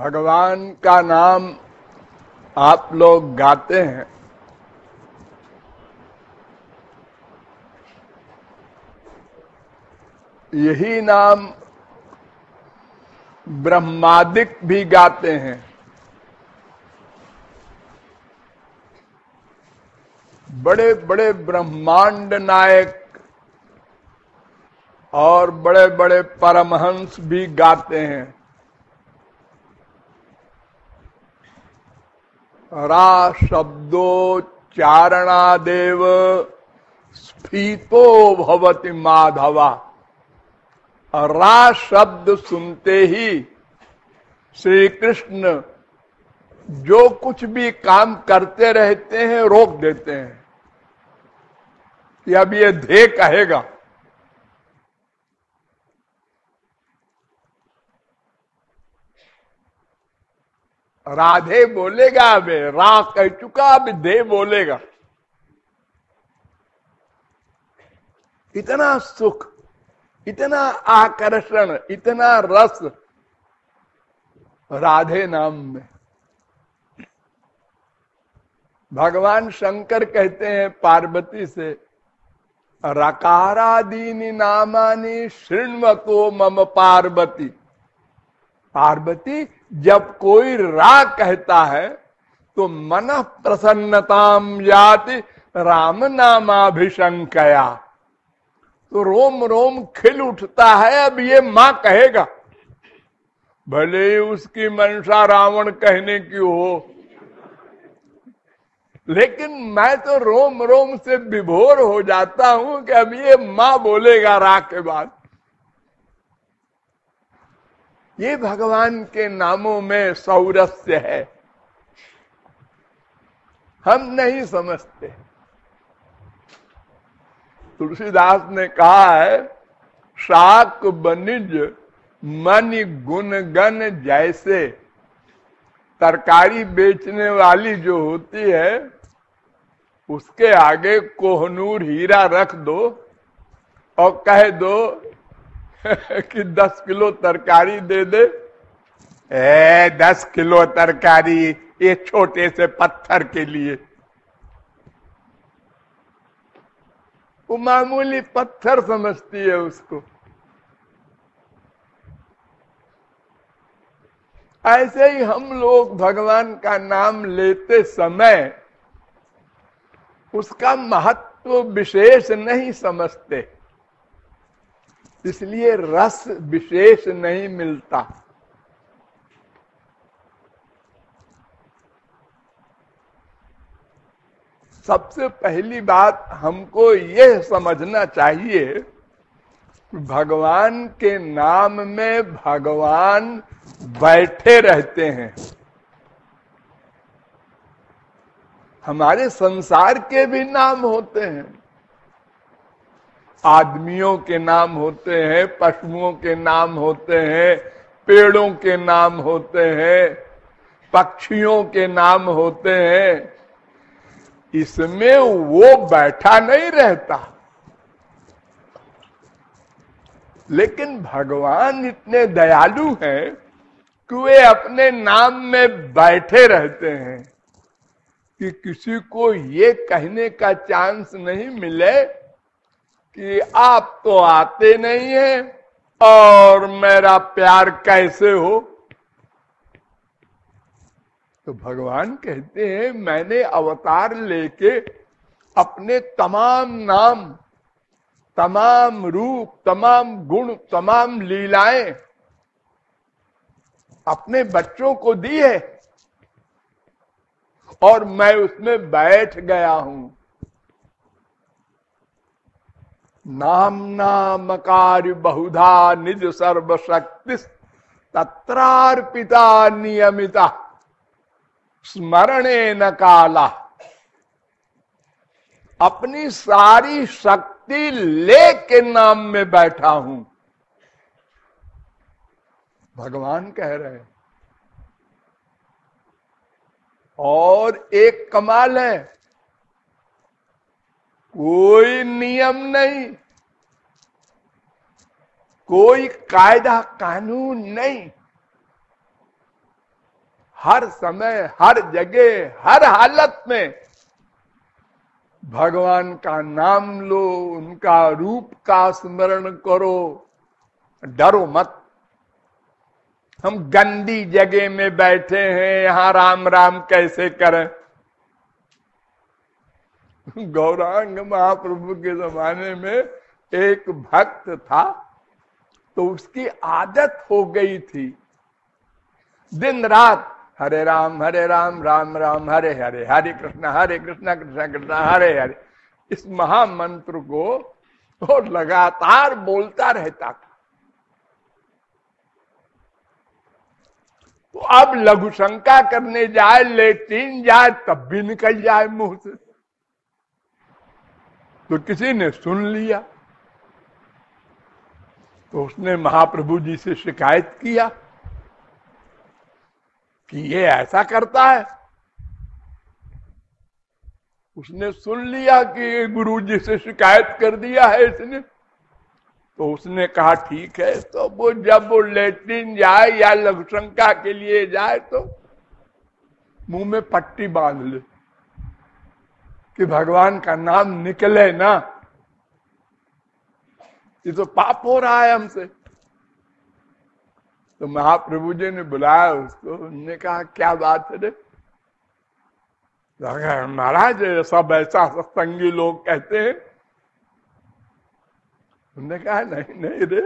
भगवान का नाम आप लोग गाते हैं, यही नाम ब्रह्मादिक भी गाते हैं। बड़े बड़े ब्रह्मांड नायक और बड़े बड़े परमहंस भी गाते हैं। रा शब्दोच्चारणादेव स्फीतो भवति माधवा। रा शब्द सुनते ही श्री कृष्ण जो कुछ भी काम करते रहते हैं रोक देते हैं कि अब ये धे कहेगा। राधे बोलेगा, अब रा कह चुका, अब धे बोलेगा। इतना सुख, इतना आकर्षण, इतना रस राधे नाम में। भगवान शंकर कहते हैं पार्वती से, रकारादीनि नामानि शृण्वतो मम पार्वती। पार्वती, जब कोई रा कहता है तो मन प्रसन्नताम याति राम नामाभिशंकया। तो रोम रोम खिल उठता है, अब ये मां कहेगा। भले ही उसकी मंशा रावण कहने की हो, लेकिन मैं तो रोम रोम से विभोर हो जाता हूं कि अब ये मां बोलेगा रा के बाद। ये भगवान के नामों में सौरस्य है, हम नहीं समझते। तुलसीदास ने कहा है, शाक बनिज मनि गुण गण जैसे। तरकारी बेचने वाली जो होती है उसके आगे कोहनूर हीरा रख दो और कह दो कि 10 किलो तरकारी दे दे। 10 किलो तरकारी ये छोटे से पत्थर के लिए। वो मामूली पत्थर समझती है उसको। ऐसे ही हम लोग भगवान का नाम लेते समय उसका महत्व विशेष नहीं समझते, इसलिए रस विशेष नहीं मिलता। सबसे पहली बात हमको यह समझना चाहिए, भगवान के नाम में भगवान बैठे रहते हैं। हमारे संसार के भी नाम होते हैं, आदमियों के नाम होते हैं, पशुओं के नाम होते हैं, पेड़ों के नाम होते हैं, पक्षियों के नाम होते हैं। इसमें वो बैठा नहीं रहता, लेकिन भगवान इतने दयालु हैं कि वे अपने नाम में बैठे रहते हैं कि किसी को ये कहने का चांस नहीं मिले कि आप तो आते नहीं हैं और मेरा प्यार कैसे हो। तो भगवान कहते हैं, मैंने अवतार लेके अपने तमाम नाम, तमाम रूप, तमाम गुण, तमाम लीलाएं अपने बच्चों को दी है और मैं उसमें बैठ गया हूं। नाम नामकार बहुधा निज सर्वशक्ति तत्रार्पिता नियमिता स्मरणे न काला। अपनी सारी शक्ति लेके नाम में बैठा हूं, भगवान कह रहे हैं। और एक कमाल है, कोई नियम नहीं, कोई कायदा कानून नहीं, हर समय, हर जगह, हर हालत में भगवान का नाम लो, उनका रूप का स्मरण करो, डरो मत। हम गंदी जगह में बैठे हैं, यहां राम राम कैसे करें? गौरांग महाप्रभु के जमाने में एक भक्त था, तो उसकी आदत हो गई थी दिन रात हरे राम राम राम हरे हरे, हरे कृष्ण कृष्ण कृष्ण हरे हरे, इस महामंत्र को वो लगातार बोलता रहता था। तो अब लघु शंका करने जाए, लेटिन जाए, तब भी निकल जाए मुंह से। तो किसी ने सुन लिया, तो उसने महाप्रभु जी से शिकायत किया कि ये ऐसा करता है। उसने सुन लिया कि गुरु जी से शिकायत कर दिया है इसने, तो उसने कहा ठीक है, तो वो जब वो लेटिन जाए या लघु शंका के लिए जाए तो मुंह में पट्टी बांध ले कि भगवान का नाम निकले ना, ये तो पाप हो रहा है हमसे। तो महाप्रभु जी ने बुलाया उसको, उन्होंने कहा क्या बात है रे? महाराज सब ऐसा सत्संगी लोग कहते हैं। उन्होंने कहा नहीं नहीं रे,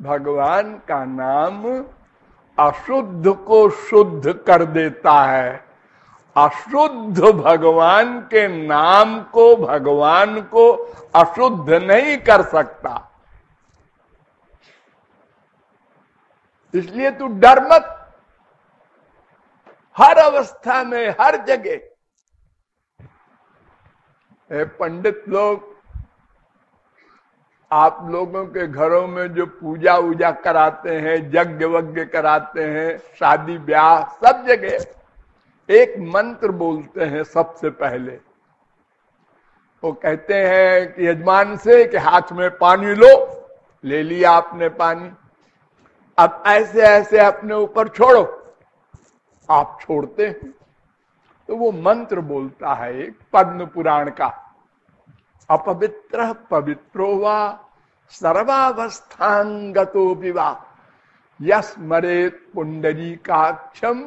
भगवान का नाम अशुद्ध को शुद्ध कर देता है, अशुद्ध भगवान के नाम को, भगवान को अशुद्ध नहीं कर सकता। इसलिए तू डर मत, हर अवस्था में, हर जगह। पंडित लोग, आप लोगों के घरों में जो पूजा वूजा कराते हैं, यज्ञ वज्ञ कराते हैं, शादी ब्याह, सब जगह एक मंत्र बोलते हैं सबसे पहले। वो कहते हैं कि यजमान से कि हाथ में पानी लो, ले लिया आपने पानी, अब ऐसे ऐसे अपने ऊपर छोड़ो, आप छोड़ते हैं तो वो मंत्र बोलता है एक पद्म पुराण का, अपवित्र पवित्रो वा सर्वावस्थांगतो विवा यस्मरेत पुंडरीकाक्षम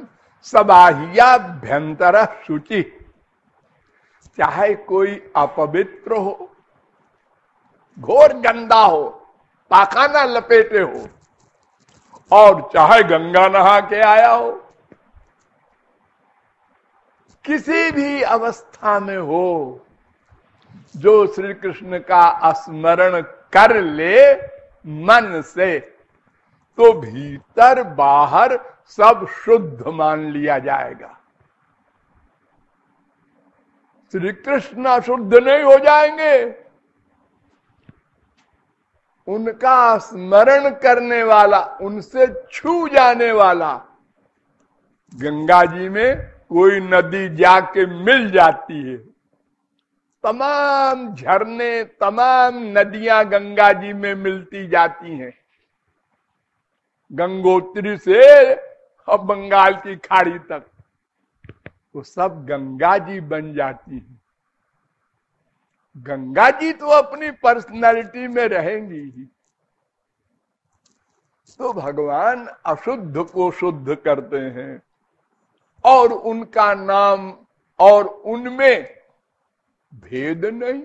सबाह्याभ्यंतर शुचि। चाहे कोई अपवित्र हो, घोर गंदा हो, पाखाना लपेटे हो, और चाहे गंगा नहा के आया हो, किसी भी अवस्था में हो, जो श्री कृष्ण का स्मरण कर ले मन से, तो भीतर बाहर सब शुद्ध मान लिया जाएगा। श्री कृष्ण अशुद्ध नहीं हो जाएंगे। उनका स्मरण करने वाला, उनसे छू जाने वाला, गंगा जी में कोई नदी जाके मिल जाती है, तमाम झरने, तमाम नदियां गंगा जी में मिलती जाती हैं, गंगोत्री से अब बंगाल की खाड़ी तक, तो सब गंगा जी बन जाती है। गंगा जी तो अपनी पर्सनालिटी में रहेंगी ही। तो भगवान अशुद्ध को शुद्ध करते हैं, और उनका नाम और उनमें भेद नहीं।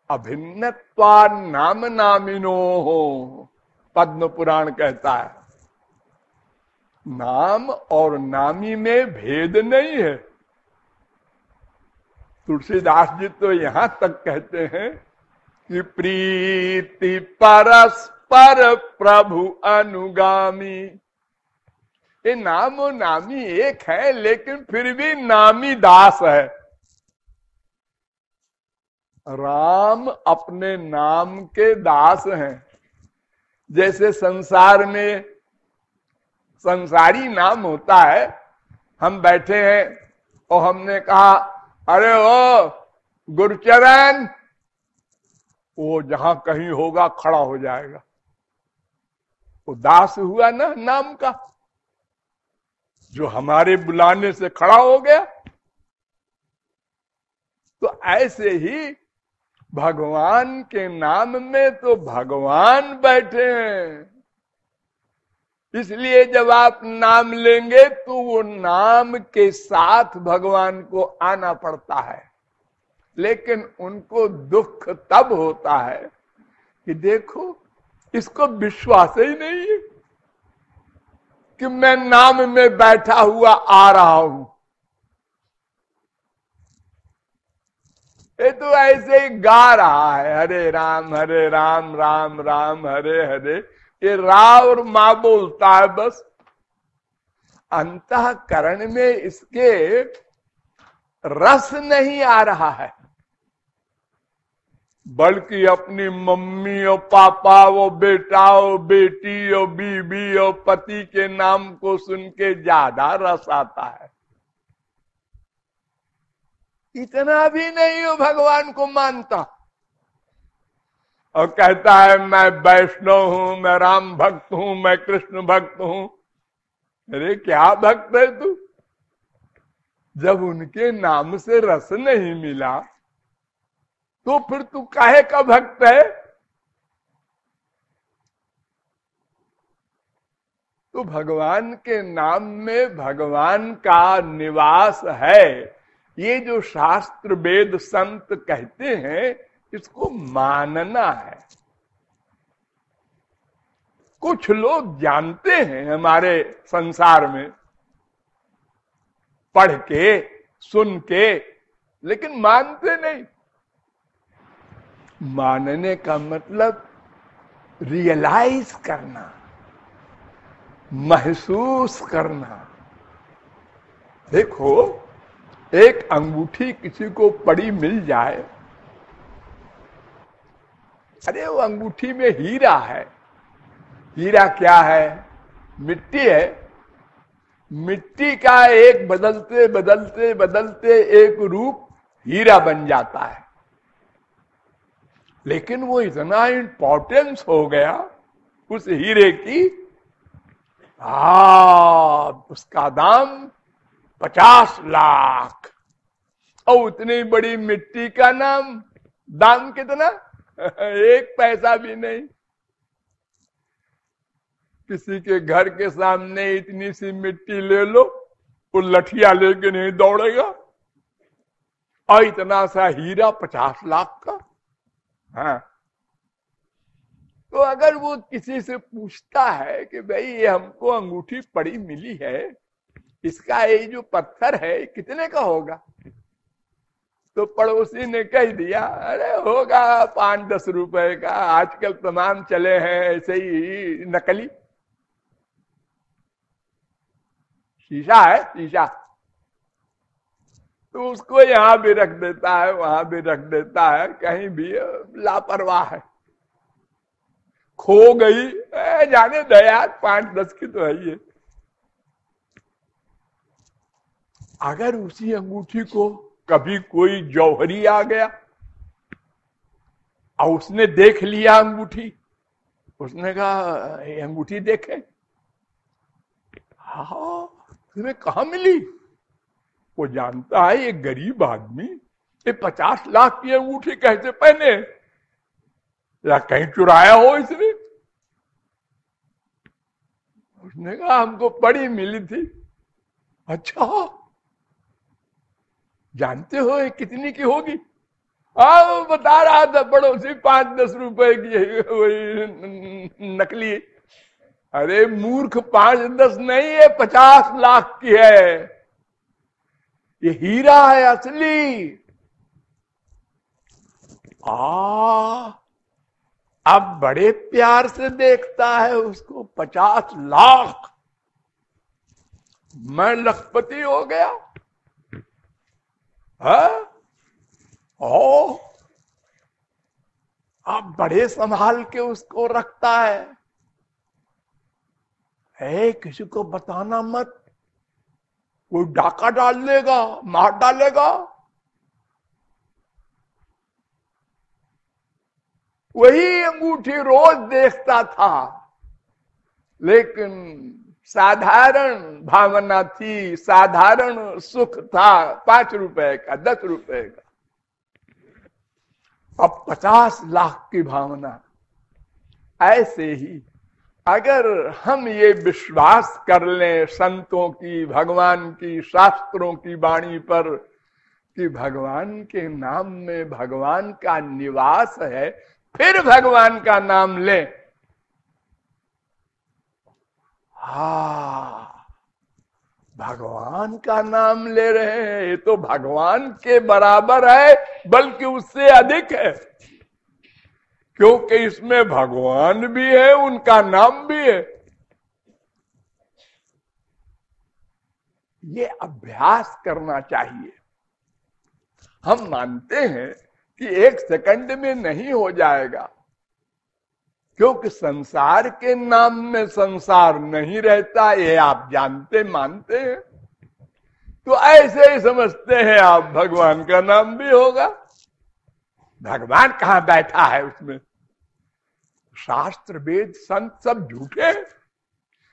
अभिन्नत्वा नाम नामिनो हो, पद्म पुराण कहता है, नाम और नामी में भेद नहीं है। तुलसीदास जी तो यहां तक कहते हैं कि प्रीति परस्पर प्रभु अनुगामी। ये नाम और नामी एक है, लेकिन फिर भी नामी दास है। राम अपने नाम के दास हैं। जैसे संसार में संसारी नाम होता है, हम बैठे हैं और हमने कहा अरे ओ गुरुचरण, वो जहां कहीं होगा खड़ा हो जाएगा, वो दास हुआ ना नाम का। जो हमारे बुलाने से खड़ा हो गया। तो ऐसे ही भगवान के नाम में तो भगवान बैठे हैं। इसलिए जब आप नाम लेंगे तो वो नाम के साथ भगवान को आना पड़ता है। लेकिन उनको दुख तब होता है कि देखो इसको विश्वास ही नहीं है कि मैं नाम में बैठा हुआ आ रहा हूं। ये तो ऐसे ही गा रहा है, हरे राम राम राम हरे हरे। ये रा और मां बोलता है बस। अंतःकरण में इसके रस नहीं आ रहा है, बल्कि अपनी मम्मी और पापा, वो बेटा और बेटी और बीबी और पति के नाम को सुन के ज्यादा रस आता है। इतना भी नहीं हो भगवान को मानता और कहता है मैं वैष्णव हूं, मैं राम भक्त हूं, मैं कृष्ण भक्त हूं। अरे क्या भक्त है तू? जब उनके नाम से रस नहीं मिला तो फिर तू काहे का भक्त है? तो भगवान के नाम में भगवान का निवास है, ये जो शास्त्र वेद संत कहते हैं, इसको मानना है। कुछ लोग जानते हैं हमारे संसार में, पढ़ के सुन के, लेकिन मानते नहीं। मानने का मतलब रियलाइज करना, महसूस करना। देखो एक अंगूठी किसी को पड़ी मिल जाए, अरे वो अंगूठी में हीरा है। हीरा क्या है? मिट्टी है। मिट्टी का एक बदलते बदलते बदलते एक रूप हीरा बन जाता है। लेकिन वो इतना इंपॉर्टेंस हो गया उस हीरे की, उसका दाम 50 लाख। और उतनी बड़ी मिट्टी का दाम कितना? 1 पैसा भी नहीं। किसी के घर के सामने इतनी सी मिट्टी ले लो, वो लठिया लेके नहीं दौड़ेगा। और इतना सा हीरा 50 लाख का। हाँ, तो अगर वो किसी से पूछता है कि भाई ये हमको अंगूठी पड़ी मिली है, इसका ये जो पत्थर है कितने का होगा? तो पड़ोसी ने कह दिया अरे होगा 5-10 रुपए का, आजकल तमाम चले हैं ऐसे ही नकली। शीशा है, शीशा। तो उसको यहां भी रख देता है, वहां भी रख देता है, कहीं भी लापरवाह है। खो गई, जाने दया 5-10 की तो है ये। अगर उसी अंगूठी को कभी कोई जौहरी आ गया और उसने देख लिया अंगूठी, उसने कहा ये अंगूठी देखे, हाँ तुम्हें कहां मिली? वो जानता है ये गरीब आदमी ये 50 लाख की अंगूठी कैसे पहने, या कहीं चुराया हो इसने। उसने कहा हमको पड़ी मिली थी। अच्छा जानते हो ये कितनी की होगी? वो बता रहा था पड़ोसी 5-10 रुपए की वही नकली। अरे मूर्ख, 5-10 नहीं है, 50 लाख की है। ये हीरा है असली। अब बड़े प्यार से देखता है उसको। 50 लाख, मैं लखपति हो गया। अब बड़े संभाल के उसको रखता है। किसी को बताना मत, कोई डाका डाल देगा, मार डालेगा। वही अंगूठी रोज देखता था, लेकिन साधारण भावना थी, साधारण सुख था, 5 रुपए का, 10 रुपए का। अब 50 लाख की भावना। ऐसे ही अगर हम ये विश्वास कर लें संतों की, भगवान की, शास्त्रों की वाणी पर कि भगवान के नाम में भगवान का निवास है, फिर भगवान का नाम लें। भगवान का नाम ले रहे हैं, ये तो भगवान के बराबर है, बल्कि उससे अधिक है, क्योंकि इसमें भगवान भी है, उनका नाम भी है। ये अभ्यास करना चाहिए। हम मानते हैं कि 1 सेकंड में नहीं हो जाएगा, क्योंकि संसार के नाम में संसार नहीं रहता, ये आप जानते मानते हैं। तो ऐसे ही समझते हैं आप भगवान का नाम भी होगा। भगवान कहां बैठा है उसमें? शास्त्र वेद संत सब झूठे हैं।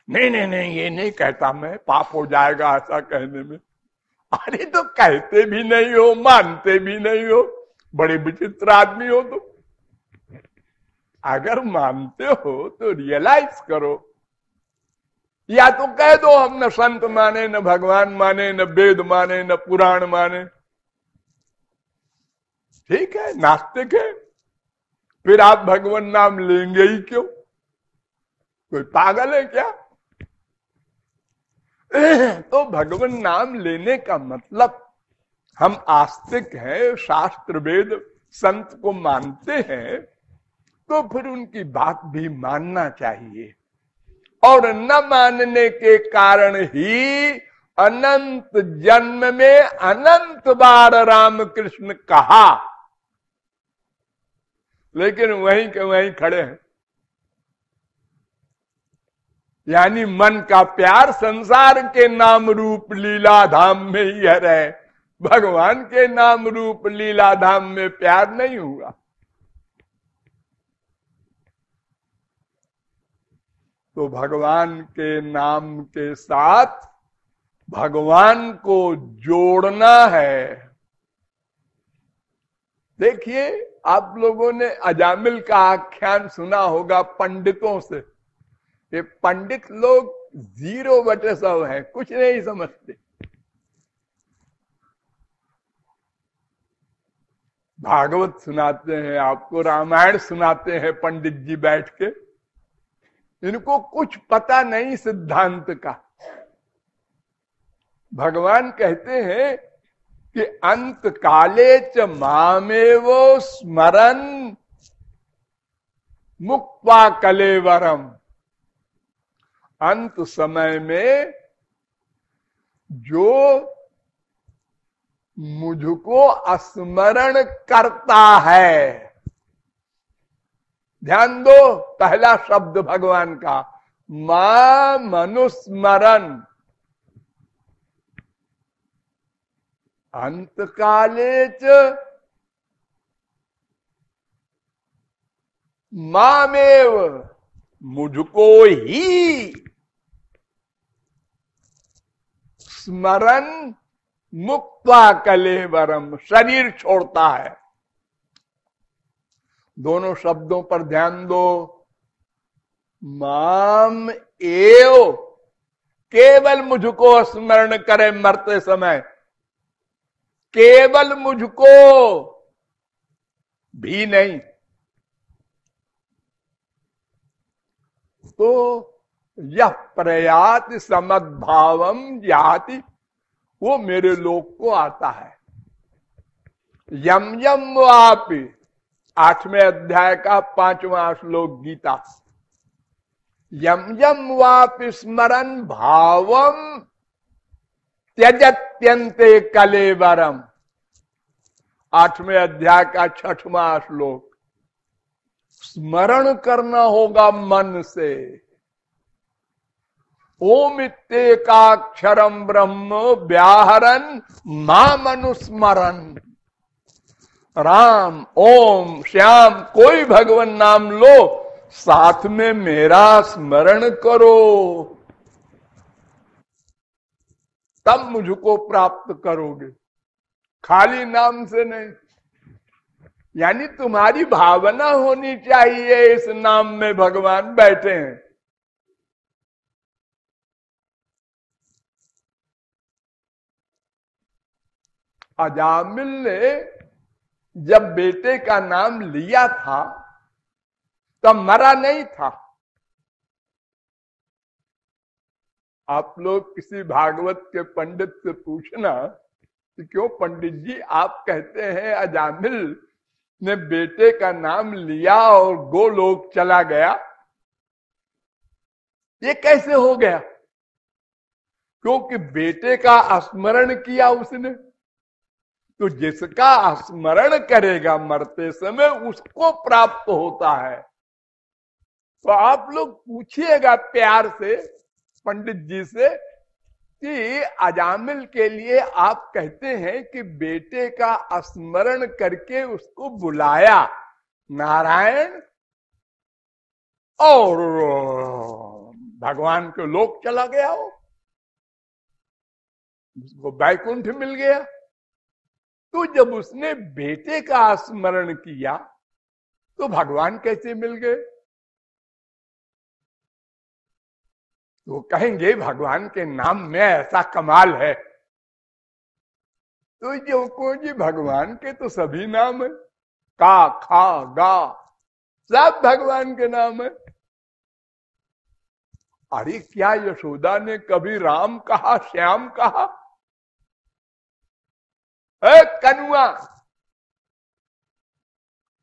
नहीं नहीं नहीं, ये नहीं कहता मैं, पाप हो जाएगा ऐसा कहने में। अरे तो कहते भी नहीं हो, मानते भी नहीं हो, बड़े विचित्र आदमी हो तुम। अगर मानते हो तो रियलाइज करो। या तो कह दो हम न संत माने, न भगवान माने, न वेद माने, न पुराण माने। ठीक है, नास्तिक है, फिर आप भगवान नाम लेंगे ही क्यों? कोई पागल है क्या? तो भगवान नाम लेने का मतलब हम आस्तिक हैं, शास्त्र वेद संत को मानते हैं, तो फिर उनकी बात भी मानना चाहिए। और न मानने के कारण ही अनंत जन्म में अनंत बार रामकृष्ण कहा, लेकिन वहीं के वहीं खड़े हैं। यानी मन का प्यार संसार के नाम रूप लीला धाम में ही है, भगवान के नाम रूप लीला धाम में प्यार नहीं हुआ। तो भगवान के नाम के साथ भगवान को जोड़ना है। देखिए, आप लोगों ने अजामिल का आख्यान सुना होगा पंडितों से। ये पंडित लोग 0/100 हैं, कुछ नहीं समझते। भागवत सुनाते हैं आपको, रामायण सुनाते हैं पंडित जी बैठ के, इनको कुछ पता नहीं सिद्धांत का। भगवान कहते हैं कि अंत काले च मामेवो स्मरन मुक्त्वा कलेवरम। अंत समय में जो मुझको स्मरण करता है, ध्यान दो पहला शब्द भगवान का, मां मनुस्मरण। अंत काले च मामेव, मुझको ही स्मरण मुक्त्वा कलेवरम, शरीर छोड़ता है। दोनों शब्दों पर ध्यान दो। माम एव, केवल मुझको स्मरण करे मरते समय, केवल मुझको भी नहीं। तो यह प्रयाति समद्भावम याति, वो मेरे लोक को आता है। यम यम वापि, 8वें अध्याय का 5वां श्लोक गीता। यम यम वापि स्मरन भावम त्यजत्यन्ते कलेवरम, 8वें अध्याय का 6वां श्लोक। स्मरण करना होगा मन से। ओम इत्येकाक्षरम ब्रह्म व्याहरन मां मनुस्मरण। राम, ओम, श्याम, कोई भगवान नाम लो, साथ में मेरा स्मरण करो। तब मुझको प्राप्त करोगे, खाली नाम से नहीं। यानी तुम्हारी भावना होनी चाहिए इस नाम में भगवान बैठे हैं। अजामिल ने जब बेटे का नाम लिया था तब मरा नहीं था। आप लोग किसी भागवत के पंडित से पूछना कि क्यों पंडित जी आप कहते हैं अजामिल ने बेटे का नाम लिया और गोलोक चला गया, ये कैसे हो गया? क्योंकि बेटे का स्मरण किया उसने। तो जिसका स्मरण करेगा मरते समय उसको प्राप्त होता है। तो आप लोग पूछिएगा प्यार से पंडित जी से कि अजामिल के लिए आप कहते हैं कि बेटे का स्मरण करके उसको बुलाया नारायण और भगवान के लोक चला गया हो, उसको वैकुंठ मिल गया। तो जब उसने बेटे का स्मरण किया तो भगवान कैसे मिल गए? तो कहेंगे भगवान के नाम में ऐसा कमाल है। तो जो को जी भगवान के तो सभी नाम है, का खा गा सब भगवान के नाम है। अरे क्या यशोदा ने कभी राम कहा, श्याम कहा? कनुआ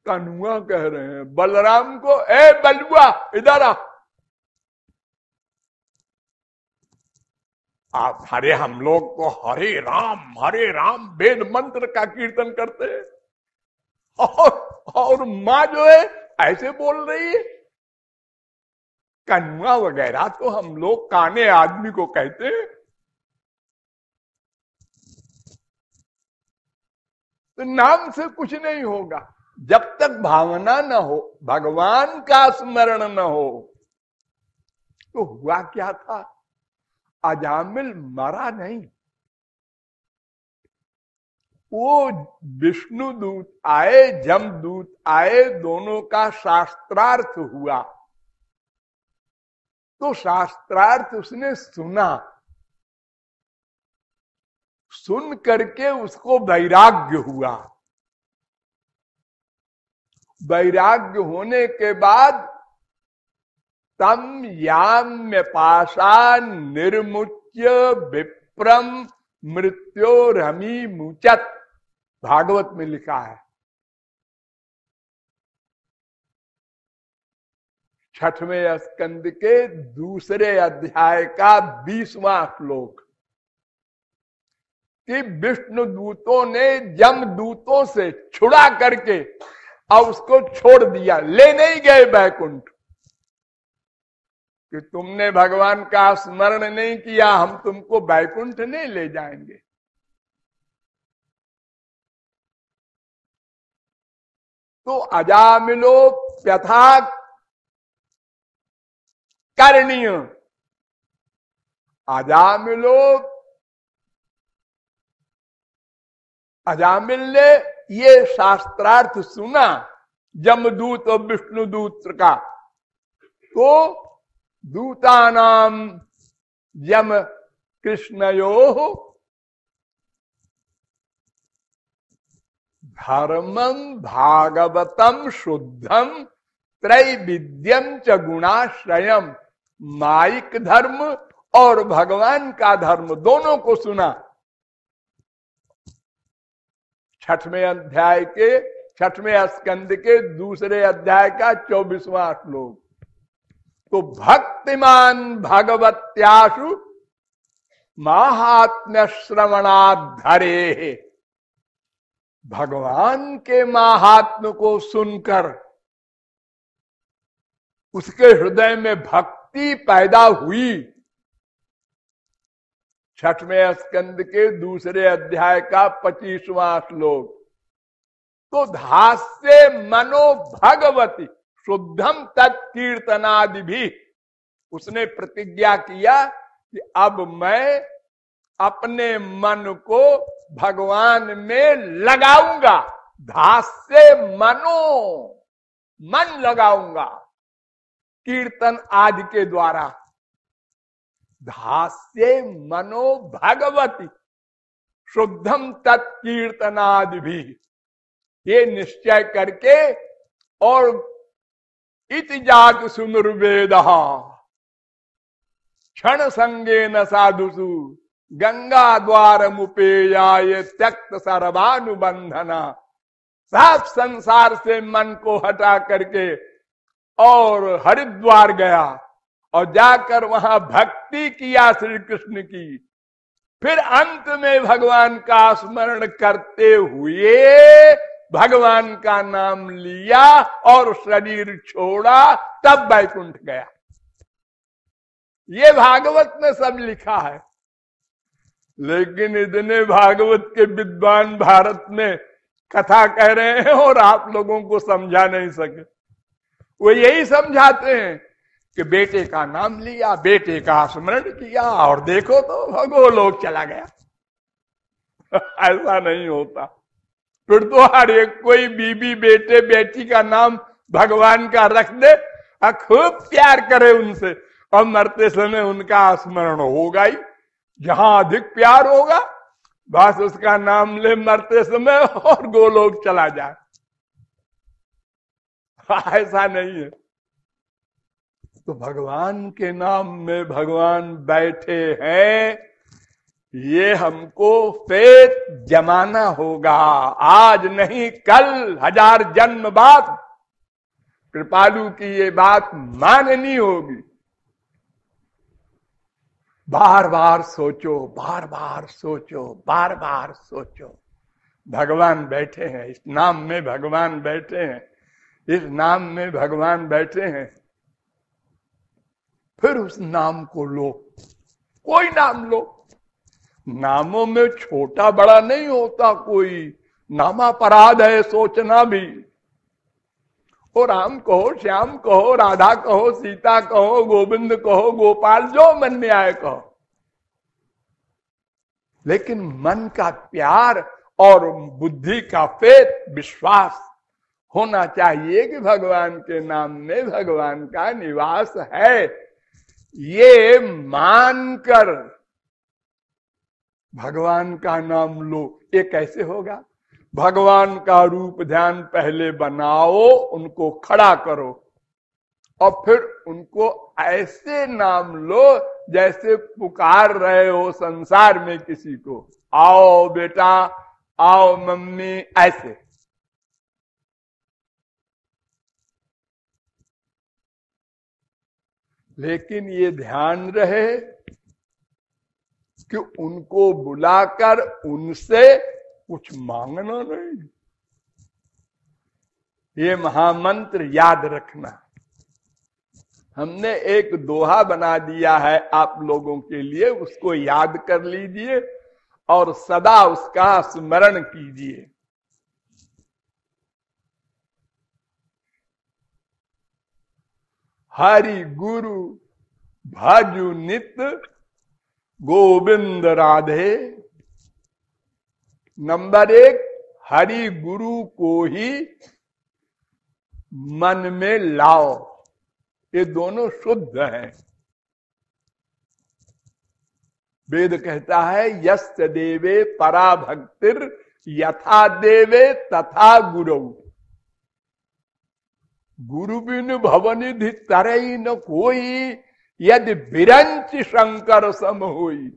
कनुआ कह रहे हैं बलराम को, ए बलुआ इधर आ। आप अरे हम लोग तो हरे राम वेद मंत्र का कीर्तन करते हैं और माँ जो है ऐसे बोल रही है। कनुआ वगैरह तो हम लोग काने आदमी को कहते हैं। तो नाम से कुछ नहीं होगा जब तक भावना न हो, भगवान का स्मरण न हो। तो हुआ क्या था? अजामिल मरा नहीं, वो विष्णु दूत आए, जमदूत आए, दोनों का शास्त्रार्थ हुआ। तो शास्त्रार्थ उसने सुना, सुन करके उसको वैराग्य हुआ। वैराग्य होने के बाद तम याम्य पाशा निर्मुच्य विप्रम मृत्योरमी मुचत, भागवत में लिखा है। छठवें स्कंद के दूसरे अध्याय का 20वां श्लोक कि विष्णु दूतों ने जमदूतों से छुड़ा करके और उसको छोड़ दिया, ले नहीं गए वैकुंठ कि तुमने भगवान का स्मरण नहीं किया, हम तुमको वैकुंठ नहीं ले जाएंगे। तो अजामिलो व्यथा करणीय, अजामिल ने ये शास्त्रार्थ सुना जमदूत और विष्णुदूत का। तो दूतानाम यम कृष्णयोः धर्मं भागवतम शुद्धम त्रैविध्यम च गुणाश्रयम, माइक धर्म और भगवान का धर्म दोनों को सुना। छठवें स्कंद के दूसरे अध्याय का 24वां श्लोक। तो भक्तिमान भगवत्याशु महात्म्य श्रवणाधरे, भगवान के महात्म्य को सुनकर उसके हृदय में भक्ति पैदा हुई। छठवें स्कंद के दूसरे अध्याय का 25वां श्लोक। तो धास्य मनो भगवती शुद्धम तत्कीर्तनादि भी, उसने प्रतिज्ञा किया कि अब मैं अपने मन को भगवान में लगाऊंगा। धास्य मनो, मन लगाऊंगा कीर्तन आदि के द्वारा। धास्य मनो भगवती शुद्धम तत्कीर्तनादि भी, ये निश्चय करके और इति जात सुनुर्वेद क्षण संगे न साधुसु गंगा द्वार मुपेयाय त्यक्त सर्वानुबंधना। साफ संसार से मन को हटा करके और हरिद्वार गया और जाकर वहां भक्ति किया श्री कृष्ण की। फिर अंत में भगवान का स्मरण करते हुए भगवान का नाम लिया और शरीर छोड़ा, तब वैकुंठ गया। ये भागवत में सब लिखा है। लेकिन इतने भागवत के विद्वान भारत में कथा कह रहे हैं और आप लोगों को समझा नहीं सके। वो यही समझाते हैं कि बेटे का नाम लिया, बेटे का स्मरण किया और देखो तो भगोलोक चला गया। ऐसा नहीं होता। फिर तो हर एक कोई बीबी बेटे बेटी का नाम भगवान का रख दे और खूब प्यार करे उनसे, और मरते समय उनका स्मरण होगा ही। जहां अधिक प्यार होगा बस उसका नाम ले मरते समय और गोलोक चला जाए। ऐसा नहीं है। तो भगवान के नाम में भगवान बैठे हैं, ये हमको फेत जमाना होगा। आज नहीं कल, 1000 जन्म बाद कृपालु की ये बात माननी होगी। बार बार सोचो, बार बार सोचो, बार बार सोचो। भगवान बैठे हैं, इस नाम में भगवान बैठे हैं, इस नाम में भगवान बैठे हैं। फिर उस नाम को लो, कोई नाम लो। नामों में छोटा बड़ा नहीं होता कोई। नामापराध है सोचना भी। ओ राम कहो, श्याम कहो, राधा कहो, सीता कहो, गोविंद कहो, गोपाल, जो मन में आए कहो। लेकिन मन का प्यार और बुद्धि का फेत विश्वास होना चाहिए कि भगवान के नाम में भगवान का निवास है। ये मानकर भगवान का नाम लो। ये कैसे होगा? भगवान का रूप ध्यान पहले बनाओ, उनको खड़ा करो और फिर उनको ऐसे नाम लो जैसे पुकार रहे हो संसार में किसी को। आओ बेटा, आओ मम्मी, ऐसे। लेकिन ये ध्यान रहे कि उनको बुलाकर उनसे कुछ मांगना नहीं। ये महामंत्र याद रखना। हमने एक दोहा बना दिया है आप लोगों के लिए, उसको याद कर लीजिए और सदा उसका स्मरण कीजिए। हरि गुरु भजु नित गोविंद राधे। नंबर 1, हरि गुरु को ही मन में लाओ। ये दोनों शुद्ध हैं। वेद कहता है यस्य देवे परा भक्तिर यथा देवे तथा गुरु। गुरु बिन भवनिधि तरई न कोई, यदि बिरंच शंकर सम होई।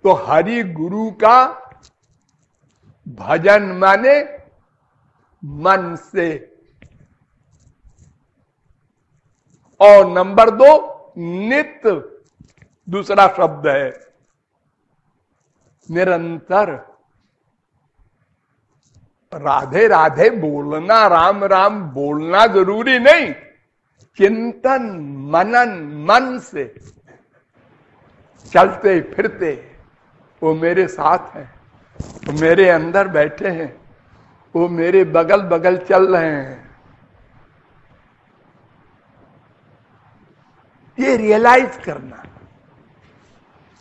तो हरि गुरु का भजन माने मन से। और नंबर 2, नित्य दूसरा शब्द है, निरंतर। राधे राधे बोलना, राम राम बोलना जरूरी नहीं। चिंतन मनन मन से चलते फिरते वो मेरे साथ हैं, वो मेरे अंदर बैठे हैं, वो मेरे बगल बगल चल रहे हैं। ये रियलाइज करना।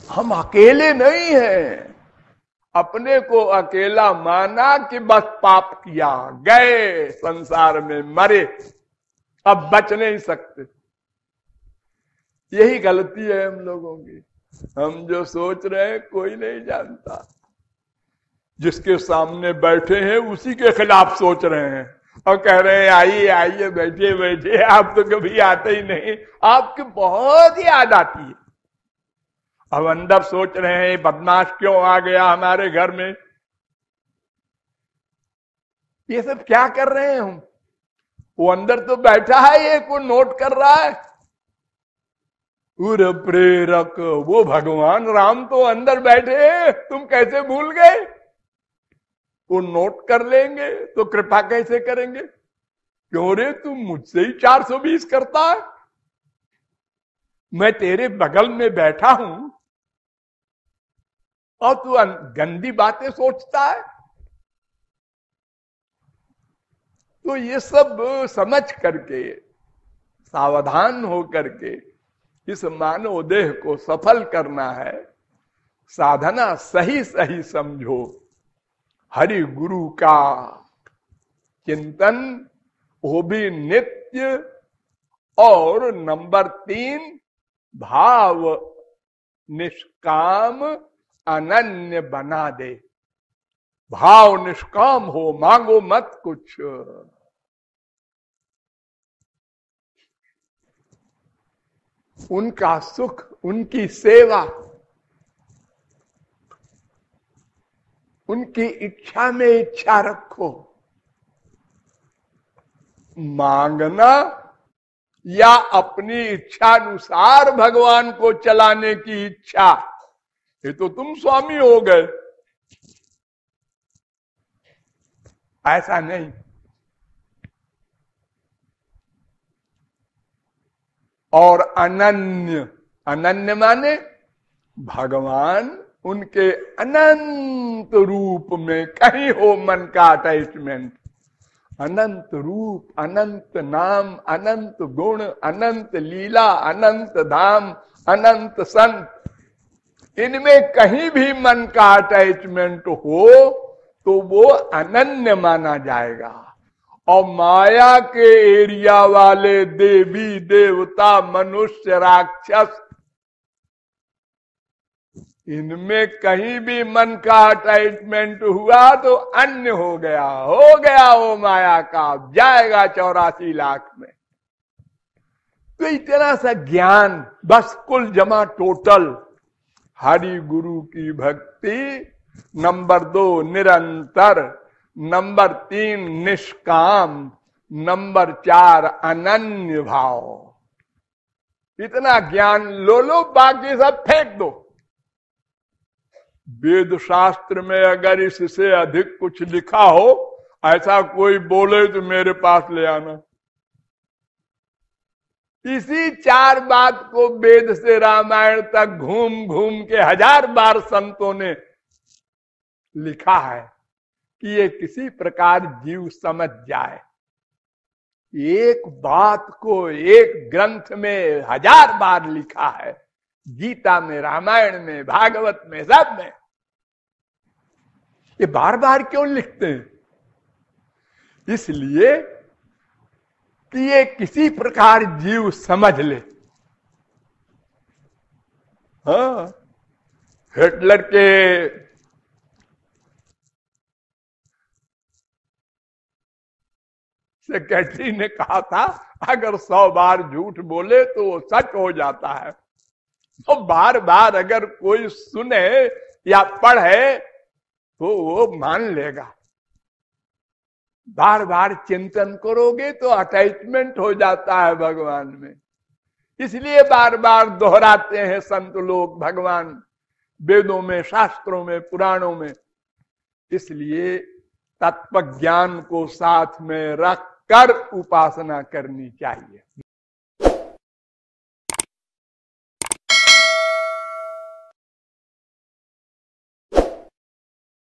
हम अकेले नहीं हैं। अपने को अकेला माना कि बस पाप किया, गए संसार में, मरे, अब बच नहीं सकते। यही गलती है हम लोगों की। हम जो सोच रहे हैं कोई नहीं जानता। जिसके सामने बैठे हैं उसी के खिलाफ सोच रहे हैं और कह रहे हैं आइए आइए, बैठिए बैठिए, आप तो कभी आते ही नहीं, आपकी बहुत याद आती है। अब अंदर सोच रहे हैं बदमाश क्यों आ गया हमारे घर में। ये सब क्या कर रहे हैं हम? वो अंदर तो बैठा है, ये को नोट कर रहा है। उर प्रेरक वो भगवान राम तो अंदर बैठे हैं, तुम कैसे भूल गए? वो नोट कर लेंगे तो कृपा कैसे करेंगे? क्यों रे, तुम मुझसे ही 420 करता है? मैं तेरे बगल में बैठा हूं और तू गंदी बातें सोचता है। तो ये सब समझ करके, सावधान हो करके इस मानव देह को सफल करना है। साधना सही सही समझो, हरि गुरु का चिंतन, वो भी नित्य। और नंबर 3, भाव निष्काम अनन्य बना दे। भाव निष्काम हो, मांगो मत कुछ। उनका सुख, उनकी सेवा, उनकी इच्छा में इच्छा रखो। मांगना या अपनी इच्छा अनुसार भगवान को चलाने की इच्छा, ये तो तुम स्वामी हो गए। ऐसा नहीं। और अनन्य, अनन्य माने भगवान उनके अनंत रूप में कहीं हो मन का अटैचमेंट। अनंत रूप, अनंत नाम, अनंत गुण, अनंत लीला, अनंत धाम, अनंत संत, इनमें कहीं भी मन का अटैचमेंट हो तो वो अनन्य माना जाएगा। और माया के एरिया वाले देवी देवता, मनुष्य, राक्षस, इनमें कहीं भी मन का अटैचमेंट हुआ तो अन्य हो गया वो माया का, जाएगा 84 लाख में। तो इतना सा ज्ञान बस कुल जमा टोटल। हरि गुरु की भक्ति, नंबर 2 निरंतर, नंबर 3 निष्काम, नंबर 4 अनन्य भाव। इतना ज्ञान लो, बाकी सब फेंक दो। वेद शास्त्र में अगर इससे अधिक कुछ लिखा हो, ऐसा कोई बोले तो मेरे पास ले आना। इसी 4 बात को वेद से रामायण तक घूम घूम के 1000 बार संतों ने लिखा है कि ये किसी प्रकार जीव समझ जाए। एक बात को एक ग्रंथ में 1000 बार लिखा है, गीता में, रामायण में, भागवत में, सब में। ये बार बार क्यों लिखते हैं? इसलिए कि ये किसी प्रकार जीव समझ ले। हाँ, हिटलर के सेक्रेटरी ने कहा था अगर 100 बार झूठ बोले तो वो सच हो जाता है। तो बार बार अगर कोई सुने या पढ़े तो वो मान लेगा। बार बार चिंतन करोगे तो अटैचमेंट हो जाता है भगवान में। इसलिए बार बार दोहराते हैं संत लोग भगवान, वेदों में, शास्त्रों में, पुराणों में। इसलिए तत्व ज्ञान को साथ में रखकर उपासना करनी चाहिए।